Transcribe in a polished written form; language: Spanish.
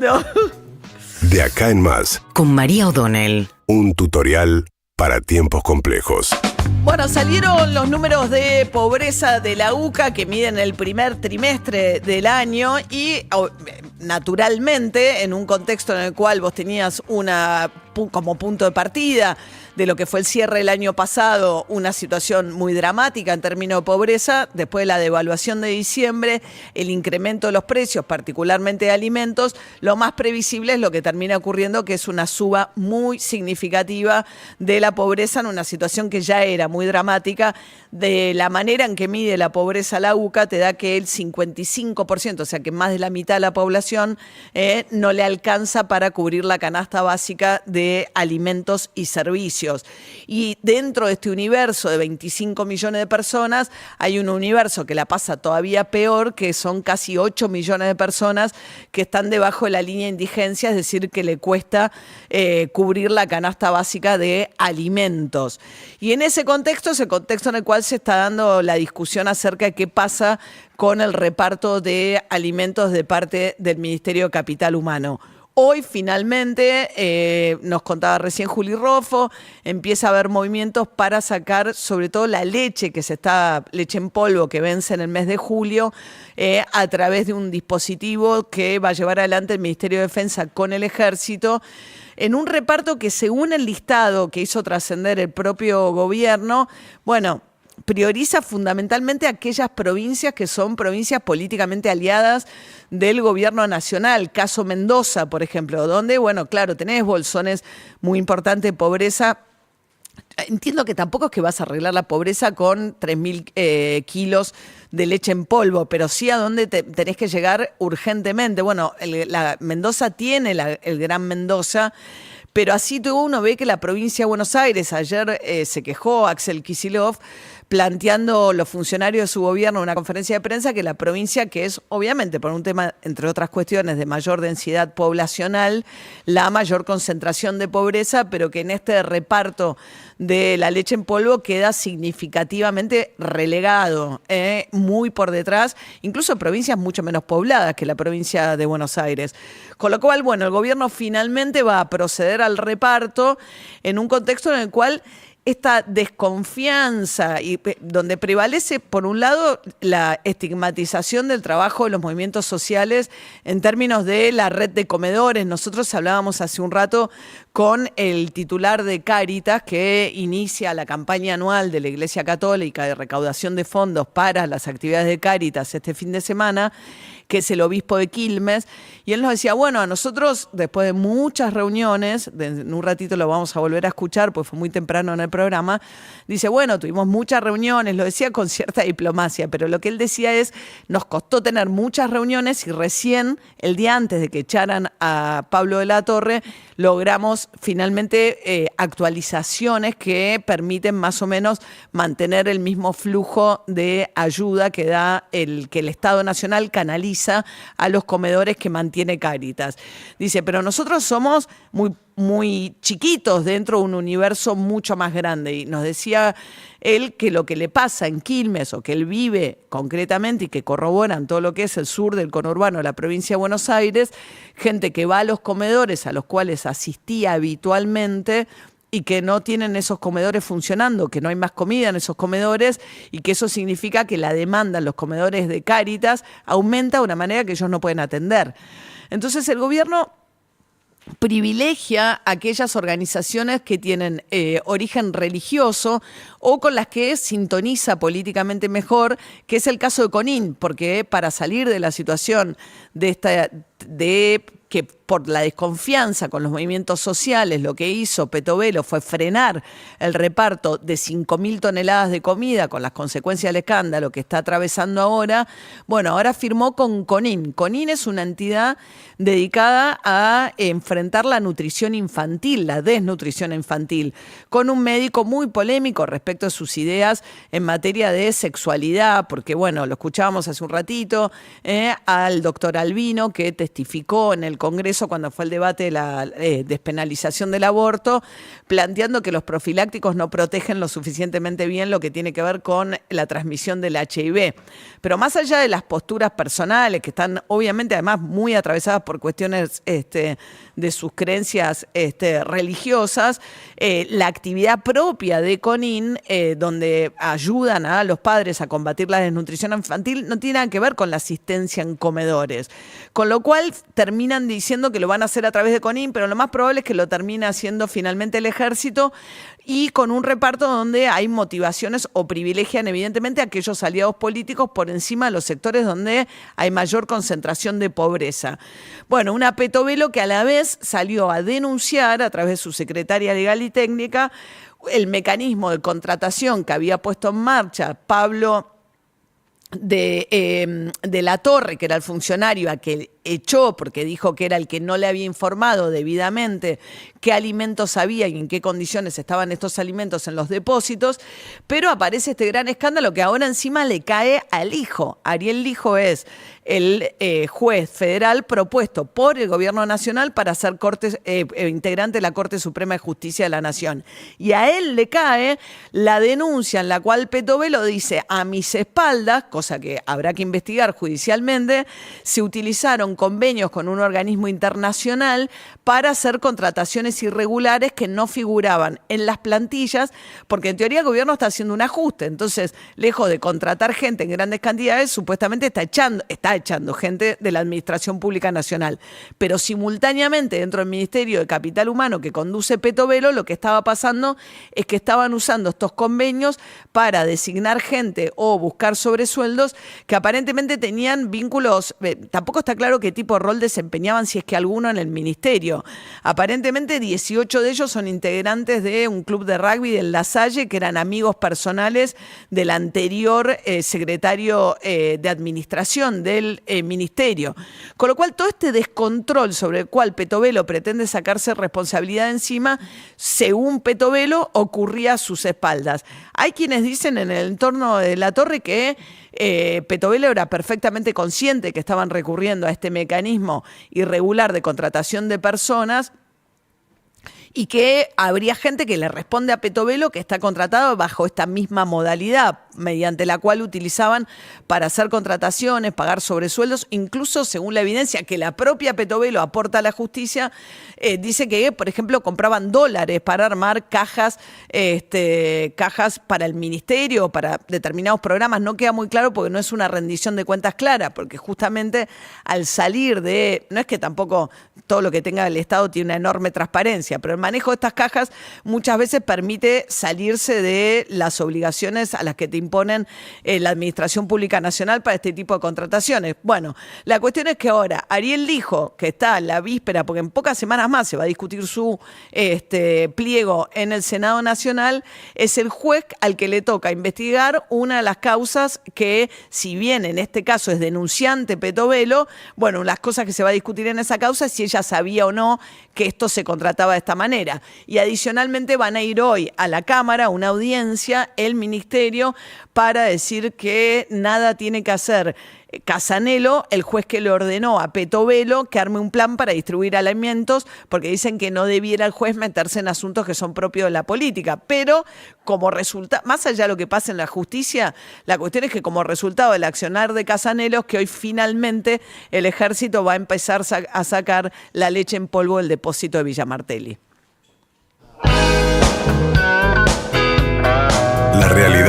No. De acá en más, Con María O'Donnell. un tutorial para tiempos complejos. Bueno, salieron los números de pobreza de la UCA que miden el primer trimestre del año y naturalmente en un contexto en el cual vos tenías como punto de partida de lo que fue el cierre del año pasado, una situación muy dramática en términos de pobreza, después de la devaluación de diciembre, el incremento de los precios, particularmente de alimentos, lo más previsible es lo que termina ocurriendo, que es una suba muy significativa de la pobreza en una situación que ya era muy dramática. De la manera en que mide la pobreza la UCA, te da que el 55%, o sea que más de la mitad de la población no le alcanza para cubrir la canasta básica de alimentos y servicios. Y dentro de este universo de 25 millones de personas, hay un universo que la pasa todavía peor, que son casi 8 millones de personas que están debajo de la línea de indigencia, es decir, que le cuesta cubrir la canasta básica de alimentos. Y en ese contexto, en el cual se está dando la discusión acerca de qué pasa con el reparto de alimentos de parte del Ministerio de Capital Humano. Hoy finalmente, nos contaba recién Juli Roffo, empieza a haber movimientos para sacar sobre todo la leche leche en polvo que vence en el mes de julio, a través de un dispositivo que va a llevar adelante el Ministerio de Defensa con el Ejército, en un reparto que según el listado que hizo trascender el propio gobierno, bueno, prioriza fundamentalmente aquellas provincias que son provincias políticamente aliadas del gobierno nacional. Caso Mendoza, por ejemplo, donde, bueno, claro, tenés bolsones muy importantes de pobreza. Entiendo que tampoco es que vas a arreglar la pobreza con 3.000 kilos de leche en polvo, pero sí a dónde tenés que llegar urgentemente. Bueno, Mendoza tiene el Gran Mendoza, pero así uno ve que la provincia de Buenos Aires, ayer se quejó Axel Kicillof, planteando los funcionarios de su gobierno en una conferencia de prensa que la provincia, que es obviamente por un tema, entre otras cuestiones, de mayor densidad poblacional, la mayor concentración de pobreza, pero que en este reparto de la leche en polvo queda significativamente relegado, muy por detrás, incluso provincias mucho menos pobladas que la provincia de Buenos Aires. Con lo cual, bueno, el gobierno finalmente va a proceder al reparto en un contexto en el cual esta desconfianza y donde prevalece, por un lado, la estigmatización del trabajo de los movimientos sociales en términos de la red de comedores. Nosotros hablábamos hace un rato con el titular de Cáritas, que inicia la campaña anual de la Iglesia Católica de recaudación de fondos para las actividades de Cáritas este fin de semana, que es el obispo de Quilmes, y él nos decía, bueno, a nosotros, después de muchas reuniones, en un ratito lo vamos a volver a escuchar, pues fue muy temprano en el programa, dice, bueno, tuvimos muchas reuniones, lo decía con cierta diplomacia, pero lo que él decía es, nos costó tener muchas reuniones y recién, el día antes de que echaran a Pablo de la Torre, logramos finalmente actualizaciones que permiten más o menos mantener el mismo flujo de ayuda que da que el Estado Nacional canaliza a los comedores que mantiene Cáritas. Dice, pero nosotros somos muy chiquitos dentro de un universo mucho más grande. Y nos decía él que lo que le pasa en Quilmes, o que él vive concretamente y que corroboran todo lo que es el sur del conurbano de la provincia de Buenos Aires, gente que va a los comedores a los cuales asistía habitualmente y que no tienen esos comedores funcionando, que no hay más comida en esos comedores y que eso significa que la demanda en los comedores de Cáritas aumenta de una manera que ellos no pueden atender. Entonces el gobierno privilegia aquellas organizaciones que tienen origen religioso o con las que sintoniza políticamente mejor, que es el caso de Conin, porque para salir de la situación de que por la desconfianza con los movimientos sociales, lo que hizo Petovelo fue frenar el reparto de 5.000 toneladas de comida con las consecuencias del escándalo que está atravesando ahora. Bueno, ahora firmó con Conin. Conin es una entidad dedicada a enfrentar la nutrición infantil, la desnutrición infantil, con un médico muy polémico respecto a sus ideas en materia de sexualidad, porque bueno, lo escuchábamos hace un ratito, al doctor Albino, que testificó en el Congreso cuando fue el debate de la despenalización del aborto, planteando que los profilácticos no protegen lo suficientemente bien lo que tiene que ver con la transmisión del HIV. Pero más allá de las posturas personales, que están obviamente además muy atravesadas por cuestiones de sus creencias religiosas, la actividad propia de CONIN, donde ayudan a los padres a combatir la desnutrición infantil, no tiene nada que ver con la asistencia en comedores. Con lo cual terminan diciendo que lo van a hacer a través de CONIN, pero lo más probable es que lo termine haciendo finalmente el ejército, y con un reparto donde hay motivaciones o privilegian evidentemente a aquellos aliados políticos por encima de los sectores donde hay mayor concentración de pobreza. Bueno, una Petovelo que a la vez salió a denunciar a través de su secretaria legal y técnica el mecanismo de contratación que había puesto en marcha Pablo de la Torre, que era el funcionario a que echó porque dijo que era el que no le había informado debidamente qué alimentos había y en qué condiciones estaban estos alimentos en los depósitos, pero aparece este gran escándalo que ahora encima le cae al hijo. Ariel Lijo es el juez federal propuesto por el gobierno nacional para ser integrante de la Corte Suprema de Justicia de la Nación. Y a él le cae la denuncia en la cual Petovelo dice: a mis espaldas, cosa que habrá que investigar judicialmente, se utilizaron convenios con un organismo internacional para hacer contrataciones irregulares que no figuraban en las plantillas, porque en teoría el gobierno está haciendo un ajuste. Entonces, lejos de contratar gente en grandes cantidades, supuestamente está echando gente de la Administración Pública Nacional. Pero simultáneamente, dentro del Ministerio de Capital Humano que conduce Petovelo, lo que estaba pasando es que estaban usando estos convenios para designar gente o buscar sobresueldos que aparentemente tenían vínculos, tampoco está claro qué tipo de rol desempeñaban, si es que alguno, en el ministerio. Aparentemente 18 de ellos son integrantes de un club de rugby del La Salle, que eran amigos personales del anterior secretario de administración del ministerio. Con lo cual, todo este descontrol sobre el cual Petovelo pretende sacarse responsabilidad encima, según Petovelo, ocurría a sus espaldas. Hay quienes dicen en el entorno de la Torre que Petovelo era perfectamente consciente que estaban recurriendo a este mecanismo irregular de contratación de personas, y que habría gente que le responde a Petovelo que está contratado bajo esta misma modalidad, mediante la cual utilizaban para hacer contrataciones, pagar sobresueldos, incluso según la evidencia que la propia Petovelo aporta a la justicia, dice que, por ejemplo, compraban dólares para armar cajas para el ministerio, para determinados programas. No queda muy claro porque no es una rendición de cuentas clara, porque justamente al salir no es que tampoco todo lo que tenga el Estado tiene una enorme transparencia, pero el manejo de estas cajas muchas veces permite salirse de las obligaciones a las que te imponen la Administración Pública Nacional para este tipo de contrataciones. Bueno, la cuestión es que ahora Ariel Lijo, que está en la víspera, porque en pocas semanas más se va a discutir su pliego en el Senado Nacional, es el juez al que le toca investigar una de las causas que, si bien en este caso es denunciante Petovelo, bueno, las cosas que se va a discutir en esa causa es si ella sabía o no que esto se contrataba de esta manera. Y adicionalmente van a ir hoy a la Cámara, a una audiencia, el Ministerio, para decir que nada tiene que hacer Casanelo, el juez que le ordenó a Petovelo que arme un plan para distribuir alimentos, porque dicen que no debiera el juez meterse en asuntos que son propios de la política. Pero como resultado, más allá de lo que pasa en la justicia, la cuestión es que como resultado del accionar de Casanelo, que hoy finalmente el ejército va a empezar a sacar la leche en polvo del depósito de Villa Martelli. La realidad